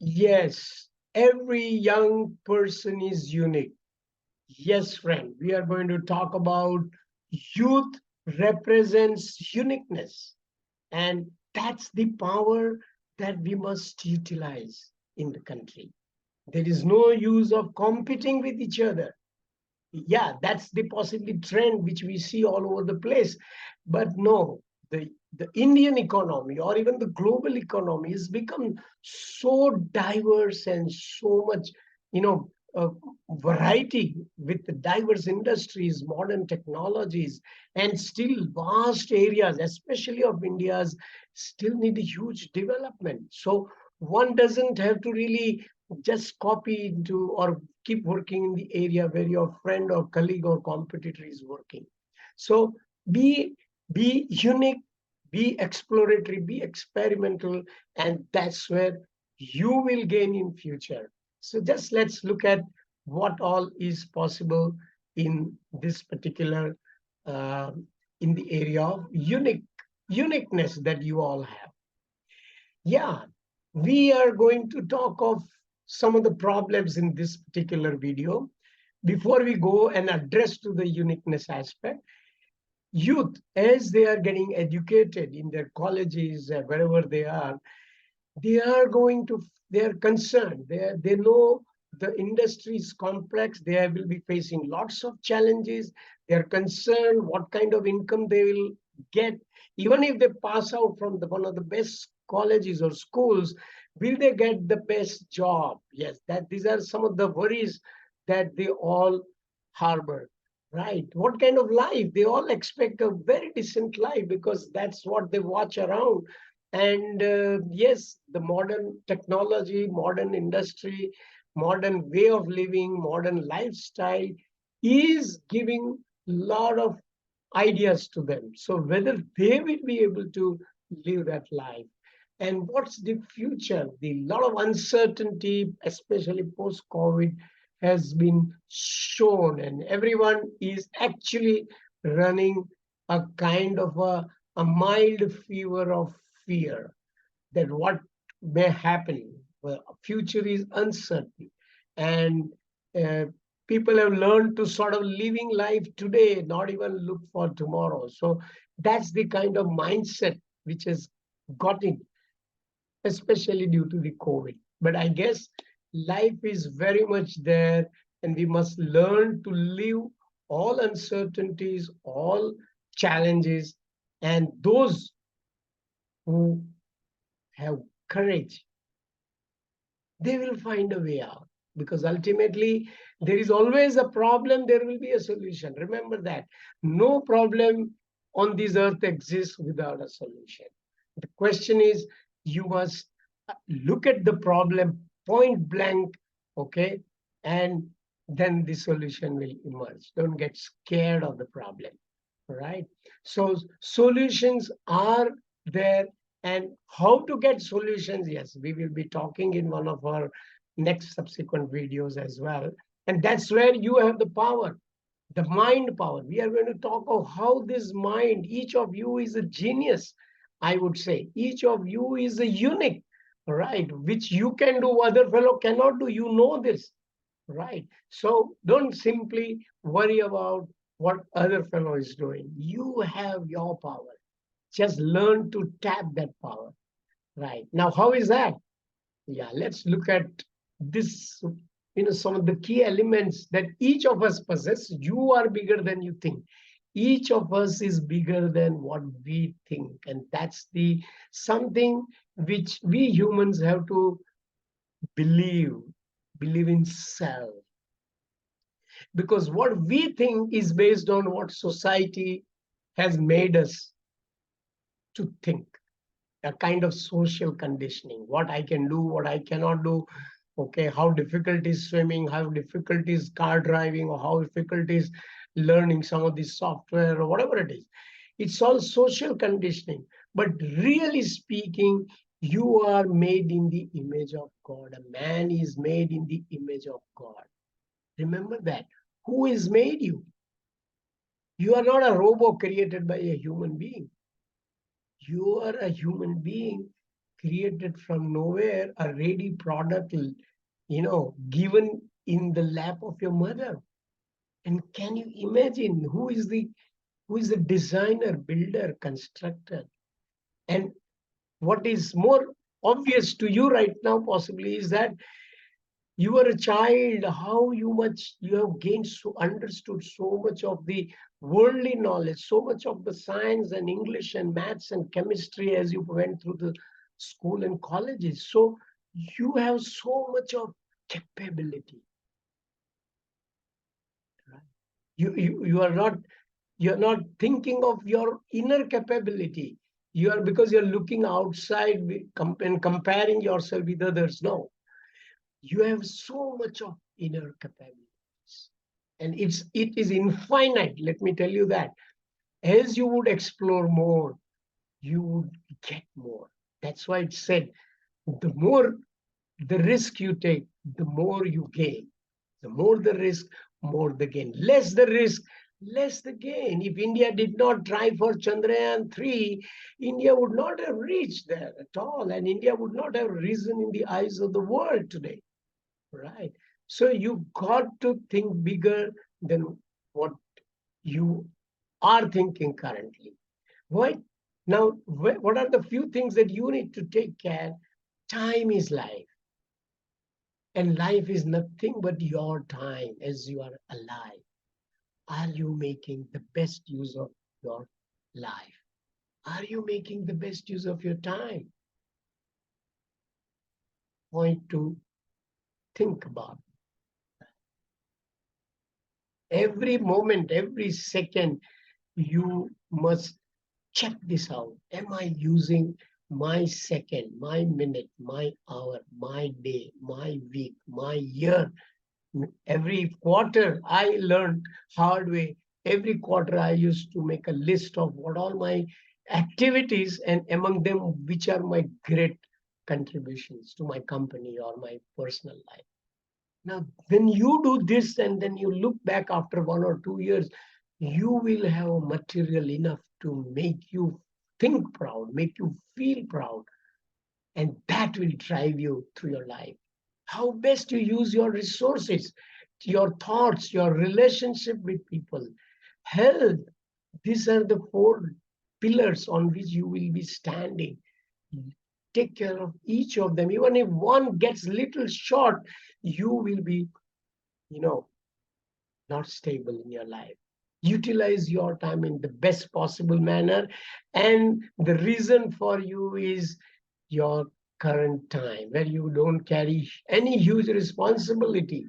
Yes, every young person is unique. Yes, friend, we are going to talk about youth represents uniqueness. And that's the power that we must utilize in the country. There is no use of competing with each other. Yeah, that's the possibly trend which we see all over the place. But no, the Indian economy or even the global economy has become so diverse and so much, you know, uh, variety with the diverse industries, modern technologies, and still vast areas, especially of India's, still need a huge development. So one doesn't have to really just copy into or keep working in the area where your friend or colleague or competitor is working. So be be unique, be exploratory, be experimental, and that's where you will gain in future. So just let's look at what all is possible in this particular uh, in the area of uniqueness that you all have. Yeah, we are going to talk of some of the problems in this particular video. Before we go and address to the uniqueness aspect, youth, as they are getting educated in their colleges, wherever they are going to, they are concerned. They know the industry is complex. They will be facing lots of challenges. They are concerned what kind of income they will get. Even if they pass out from one of the best colleges or schools, will they get the best job? Yes, that these are some of the worries that they all harbor. Right. What kind of life? They all expect a very decent life because that's what they watch around. And yes, the modern technology, modern industry, modern way of living, modern lifestyle is giving a lot of ideas to them. So whether they will be able to live that life and what's the future, the lot of uncertainty, especially post-COVID, has been shown, and everyone is actually running a kind of a mild fever of fear that what may happen. Well, future is uncertain, and uh, people have learned to sort of living life today, not even look for tomorrow. So that's the kind of mindset which has got in, especially due to the COVID. But I guess life is very much there, and we must learn to live all uncertainties, all challenges, and those who have courage, they will find a way out. Because ultimately, there is always a problem, there will be a solution. Remember that. No problem on this earth exists without a solution. The question is, you must look at the problem point blank, okay? And then the solution will emerge. Don't get scared of the problem, right? So solutions are there, and how to get solutions, yes, we will be talking in one of our next subsequent videos as well. And that's where you have the power, the mind power. We are going to talk of how this mind, each of you is a genius, I would say. Each of you is a unique, right? Which you can do, other fellow cannot do. You know this, right? So don't simply worry about what other fellow is doing. You have your power. Just learn to tap that power. Right. Now, how is that? Yeah, let's look at this, some of the key elements that each of us possess. You are bigger than you think. Each of us is bigger than what we think. And that's the something which we humans have to believe, believe in self. Because what we think is based on what society has made us to think, a kind of social conditioning, what I can do, what I cannot do, okay, how difficult is swimming, how difficult is car driving, or how difficult is learning some of this software or whatever it is. It's all social conditioning. But really speaking, you are made in the image of God. A man is made in the image of God. Remember that. Who is made you? You are not a robot created by a human being. You are a human being created from nowhere, a ready product, given in the lap of your mother. And can you imagine who is the designer, builder, constructor? And what is more obvious to you right now, possibly, is that you were a child, how you have gained, so understood so much of the worldly knowledge, so much of the science and English and maths and chemistry as you went through the school and colleges. So you have so much of capability. Right? You are not, you're not thinking of your inner capability. You are, because you're looking outside and comparing yourself with others. No, you have so much of inner capabilities, and it is infinite. Let me tell you that. As you would explore more, you would get more. That's why it said, the more the risk you take, the more you gain. The more the risk, more the gain. Less the risk, less the gain. If India did not try for Chandrayaan 3, India would not have reached there at all, and India would not have risen in the eyes of the world today. Right. So you got to think bigger than what you are thinking currently. Right? Now, what are the few things that you need to take care? Time is life. And life is nothing but your time as you are alive. Are you making the best use of your life? Are you making the best use of your time? Point to think about. Every moment, every second, you must check this out. Am I using my second, my minute, my hour, my day, my week, my year? Every quarter, I learned hard way. Every quarter, I used to make a list of what all my activities, and among them, which are my great contributions to my company or my personal life. Now, when you do this and then you look back after 1 or 2 years, you will have material enough to make you think proud, make you feel proud, and that will drive you through your life. How best you use your resources, your thoughts, your relationship with people, health. These are the four pillars on which you will be standing. Take care of each of them. Even if one gets little short, you will be, you know, not stable in your life. Utilize your time in the best possible manner. And the reason for you is your current time, where you don't carry any huge responsibility.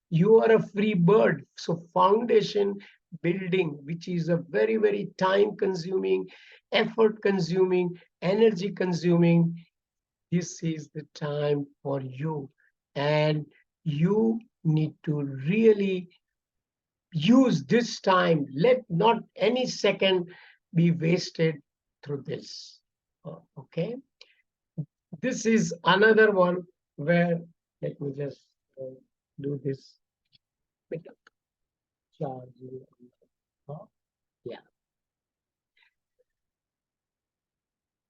You are a free bird. So, foundation building, which is a very, very time consuming, effort consuming, energy consuming, this is the time for you. And you need to really use this time. Let not any second be wasted through this. Okay. This is another one where, let me just do this bit of charging. Yeah.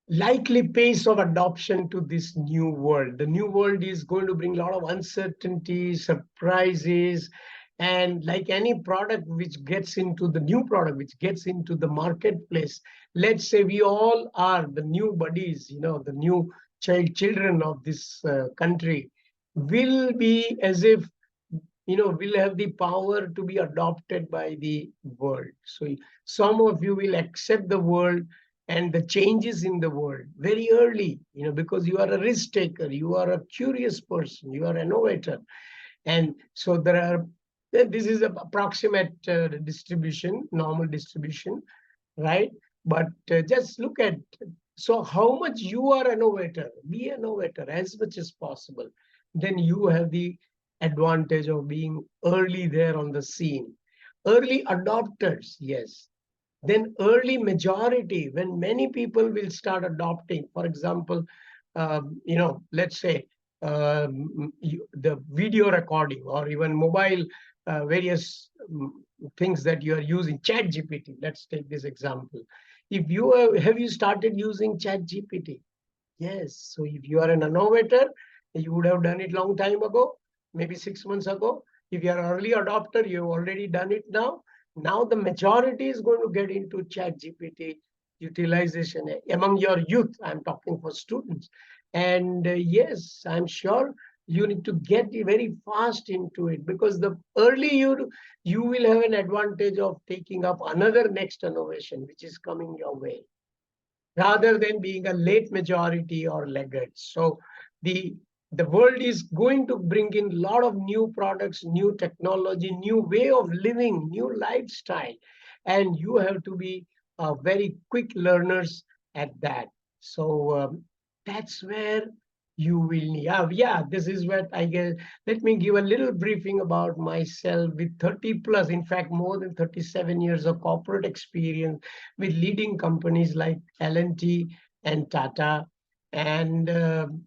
Likely pace of adoption to this new world. The new world is going to bring a lot of uncertainty, surprises, and like any product which gets into the new product, which gets into the marketplace, let's say we all are the new buddies, the new children of this country, will be as if, will have the power to be adopted by the world. So some of you will accept the world and the changes in the world very early, because you are a risk taker, you are a curious person, you are an innovator. And so this is a approximate distribution, normal distribution, right? But just look at, so how much you are an innovator, be an innovator as much as possible. Then you have the advantage of being early there on the scene. Early adopters, yes. Then early majority, when many people will start adopting. For example, let's say the video recording or even mobile various things that you are using, chat GPT. Let's take this example. If you have you started using chat GPT? Yes. So if you are an innovator, you would have done it long time ago, maybe 6 months ago. If you are an early adopter, you've already done it now. Now the majority is going to get into chat GPT utilization among your youth. I'm talking for students. And yes, I'm sure you need to get very fast into it, because the early you will have an advantage of taking up another next innovation which is coming your way, rather than being a late majority or laggard. So the the world is going to bring in a lot of new products, new technology, new way of living, new lifestyle, and you have to be very quick learners at that. So that's where you will need. Yeah, this is what I guess. Let me give a little briefing about myself. With 30 plus, in fact, more than 37 years of corporate experience with leading companies like L&T and Tata. And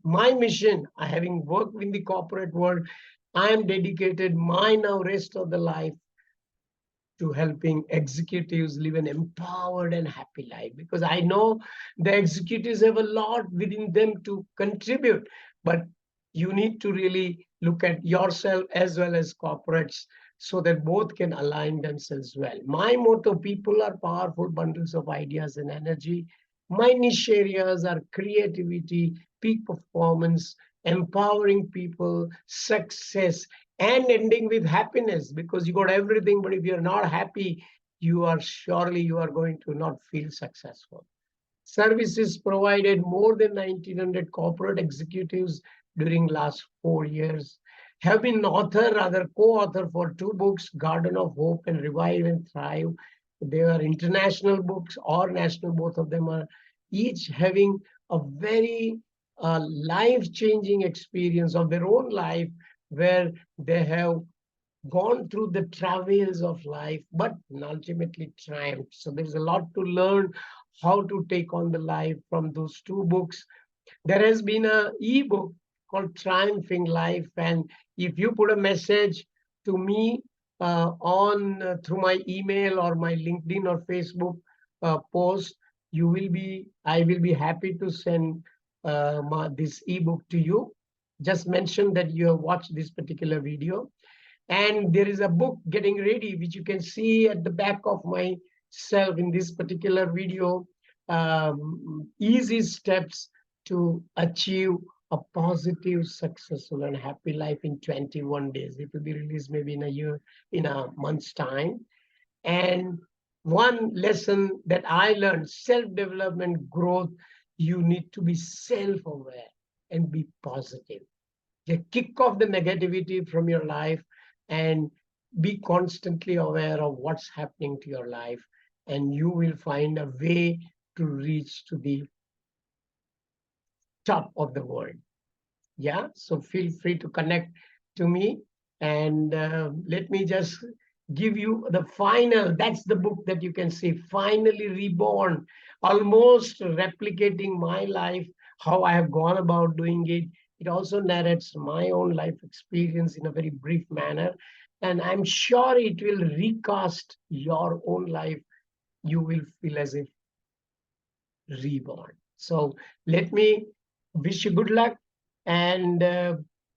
my mission, having worked in the corporate world, I am dedicated my now rest of the life to helping executives live an empowered and happy life, because I know the executives have a lot within them to contribute, but you need to really look at yourself as well as corporates, so that both can align themselves well. My motto: people are powerful bundles of ideas and energy. My niche areas are creativity, peak performance, empowering people, success, and ending with happiness, because you got everything, but if you're not happy, you are going to not feel successful. Services provided more than 1900 corporate executives during last 4 years. Have been author, rather co-author for two books, Garden of Hope and Revive and Thrive. They are international books or national, both of them are, each having a very life-changing experience of their own life, where they have gone through the travails of life, but ultimately triumphed. So there's a lot to learn how to take on the life from those two books. There has been a ebook called Triumphing Life, and if you put a message to me on through my email or my LinkedIn or Facebook post, I will be happy to send this ebook to you. Just mention that you have watched this particular video, and there is a book getting ready, which you can see at the back of myself in this particular video. Easy steps to achieve a positive, successful, and happy life in 21 days. It will be released maybe in a year, in a month's time. And one lesson that I learned: self-development, growth, you need to be self-aware and be positive. You kick off the negativity from your life and be constantly aware of what's happening to your life, and you will find a way to reach to the top of the world. Yeah, so feel free to connect to me, and let me just give you the final. That's the book that you can see, Finally Reborn, almost replicating my life, how I have gone about doing it. It also narrates my own life experience in a very brief manner, and I'm sure it will recast your own life. You will feel as if reborn. So let me wish you good luck, and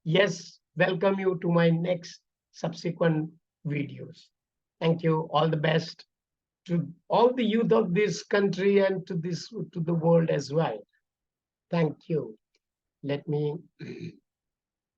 yes, welcome you to my next subsequent videos. Thank you. All the best to all the youth of this country and to the world as well. Thank you. Let me